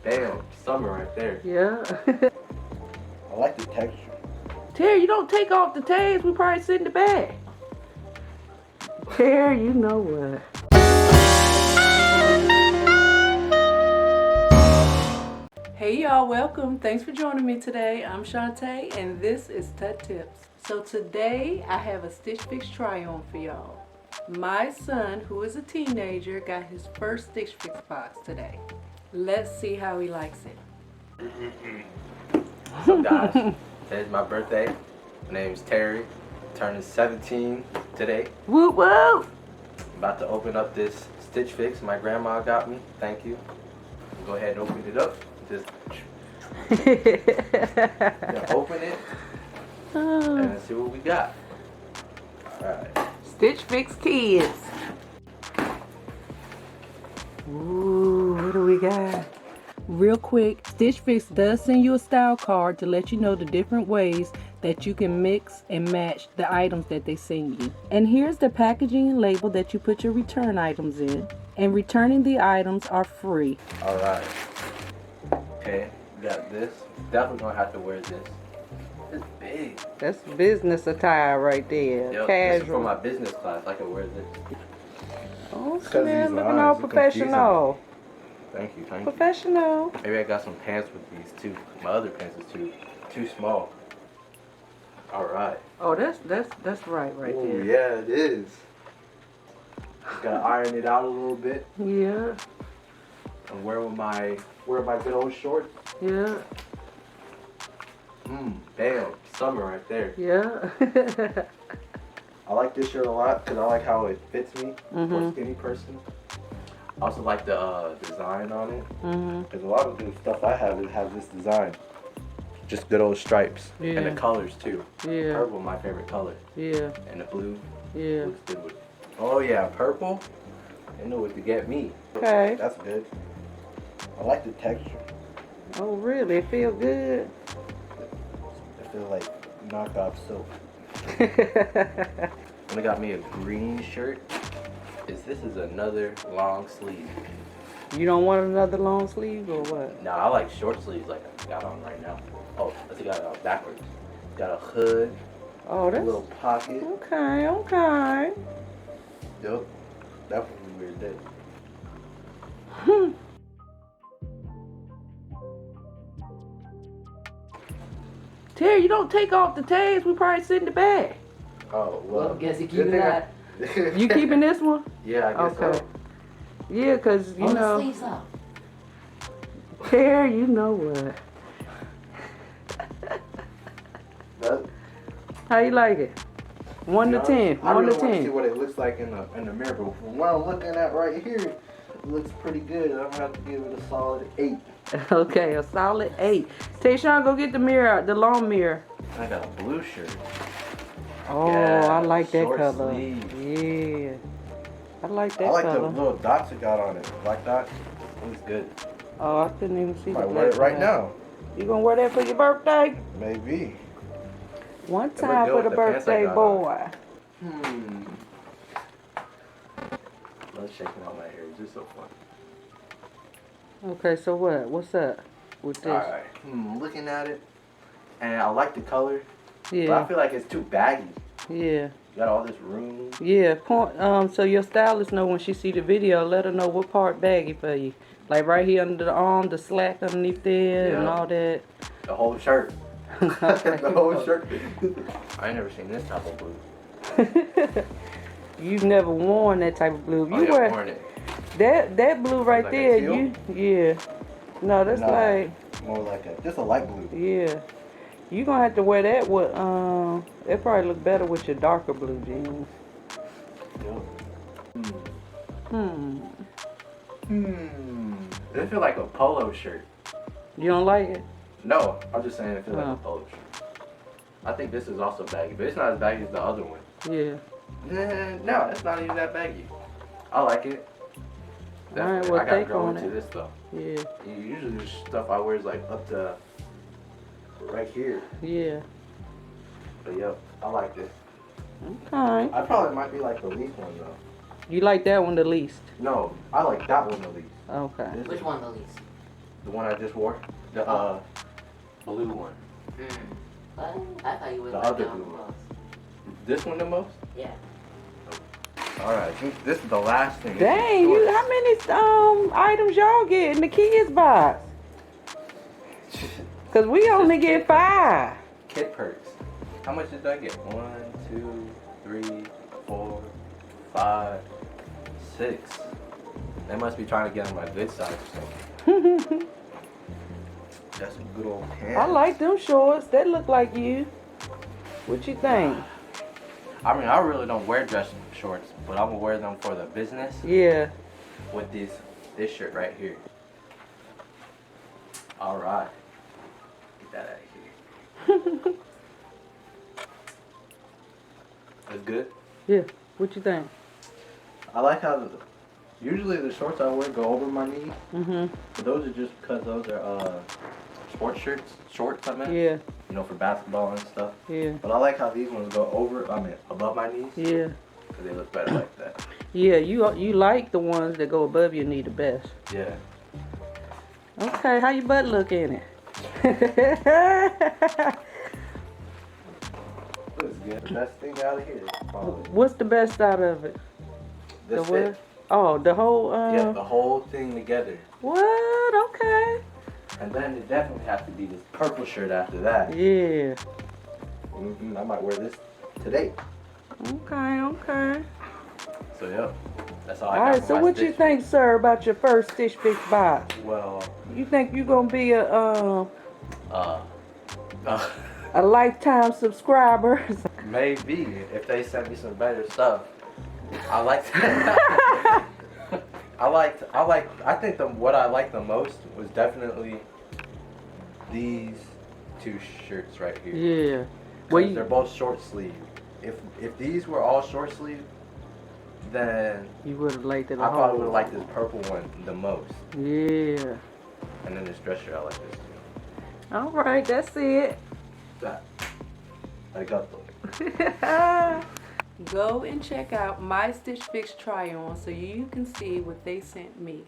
Damn, summer right there. Yeah. I like the texture. Terry, you don't take off the tags. We probably sit in the back. Terry, you know what? Hey y'all, welcome. Thanks for joining me today. I'm Shantae and this is Tut Tips. So today I have a Stitch Fix try on for y'all. My son, who is a teenager, got his first Stitch Fix box today. Let's see how he likes it. So guys, today's my birthday. My name's Terry. Turning 17 today. Woo woo! I'm about to open up this Stitch Fix my grandma got me. Thank you. Go ahead and open it up. Just open it and see what we got. Alright. Stitch Fix Kids. Ooh, what do we got? Real quick, Stitch Fix does send you a style card to let you know the different ways that you can mix and match the items that they send you. And here's the packaging and label that you put your return items in. And returning the items are free. Alright. Okay, we got this. Definitely gonna have to wear this. It's big. That's business attire right there. Yep, Casual. this is for my business class. I can wear this. Oh, man, looking all professional. Thank you, thank Professional. you. Maybe I got some pants with these too. My other pants is too small. Alright. Oh, that's right Ooh, there. yeah, it is. Gotta iron it out a little bit. Yeah. And wear my good old shorts. Yeah. Damn, summer right there. Yeah. I like this shirt a lot because I like how it fits me for a skinny person. I also like the design on it. Because a lot of the stuff I have this design. Just good old stripes. Yeah. And the colors too. Yeah. Purple, my favorite color. Yeah. And the blue. Yeah. Looks good with it. Oh yeah, purple. They know what to get me. Okay. That's good. I like the texture. Oh, really? It feel good? I feel like knockoff soap. When I got me a green shirt, this is another long sleeve. You don't want another long sleeve or what? No, I like short sleeves like I got on right now. Oh, let's got it backwards. Got a hood. Oh, that's a little pocket. okay. Okay. Yup. That was a weird day. Terry, you don't take off the tags. We probably sit in the back. Oh, well. I guess he keeping that. You keeping this one? Yeah, I guess Okay. so. Yeah, because, you Roll know. the sleeves up. Terry, you know what. How you like it? 1 to 10. I 1 really to want to 10. see what it looks like in the mirror, but from what I'm looking at right here, it looks pretty good. I'm gonna have to give it a solid 8. Okay, a solid 8. Tayshawn, go get the mirror out, the long mirror. I got a blue shirt. Oh, Yeah, I like that short color. sleeve. Yeah. I like that I like color. the little dots it got on it. Black dots. It looks good. Oh, I couldn't even see Might the wear it black right one. now. You gonna wear that for your birthday? Maybe. One look time good for with the the pants I birthday got boy. Let's shake out my hair. It's just so fun. Okay, so what? What's up with this? Alright. Looking at it, and I like the color, but I Yeah, feel like it's too baggy. yeah, You got all this room. yeah. So your stylist know when she see the video, let her know what part baggy for you. Like right here under the arm, the slack underneath there, and Yeah. all that. The whole shirt. Okay. The whole shirt. I ain't never seen this type of blue. You've never worn that type of blue. Oh, You yeah, wear worn it. that blue right Like a there. teal? Yeah. No, that's Nah, like more like just a light blue. yeah. You gonna have to wear that with it probably look better with your darker blue jeans. Does it feel like a polo shirt? You don't like it? No, I'm just saying it feels like Oh. a polo shirt. I think this is also baggy, but it's not as baggy as the other one. Yeah. No, it's not even that baggy. I like it. Alright, Definitely. well, I gotta take grow on into it. this though. Yeah. Usually the stuff I wear is like up to right here. Yeah. But yep, I like this. Okay. I probably might be like the least one though. You like that one the least? No, I like that one the least. Okay. This Which one the least? The one I just wore? The blue one. What? I thought you would The like other that one blue the one. most. This one the most? Yeah. Alright, this is the last thing. Dang, how many items y'all get in the kids box? Cause we only get 5. Kid perks. How much did I get? 1, 2, 3, 4, 5, 6. They must be trying to get on my good side or something. That's some good old pants. I like them shorts. They look like you. What you think? I mean, I really don't wear dress shorts, but I'm gonna wear them for the business Yeah. with this shirt right here. All right, get that out of here. That's good. Yeah. What you think? I like how usually the shorts I wear go over my knees, Mhm. but those are just because those are sports shorts I meant. Yeah. You know, for basketball and stuff. Yeah. But I like how these ones go above my knees. Yeah. Because they look better like that. Yeah. You like the ones that go above your knee the best. Yeah. Okay. How your butt look in it? Looks good. The best thing out of here. What's the best out of it? This The fit. what? Oh, the whole. Yeah, the whole thing together. What? Okay. And then it definitely has to be this purple shirt after that. Yeah. I might wear this today. Okay. Okay. So yeah, that's all I All got. right. for So my what you Stitch think, sir, about your first Stitch Fix box? Fix. Well, You think you gonna be a lifetime subscriber? maybe if they send me some better stuff. I like. I think what I liked the most was definitely these two shirts right here. Yeah. Well, they're both short sleeve. If these were all short sleeve, then You would have liked it. I probably would have liked this purple one the most. Yeah. And then this dress shirt, I like this too. All right, that's it. That. I got them. Go and check out my Stitch Fix try on so you can see what they sent me.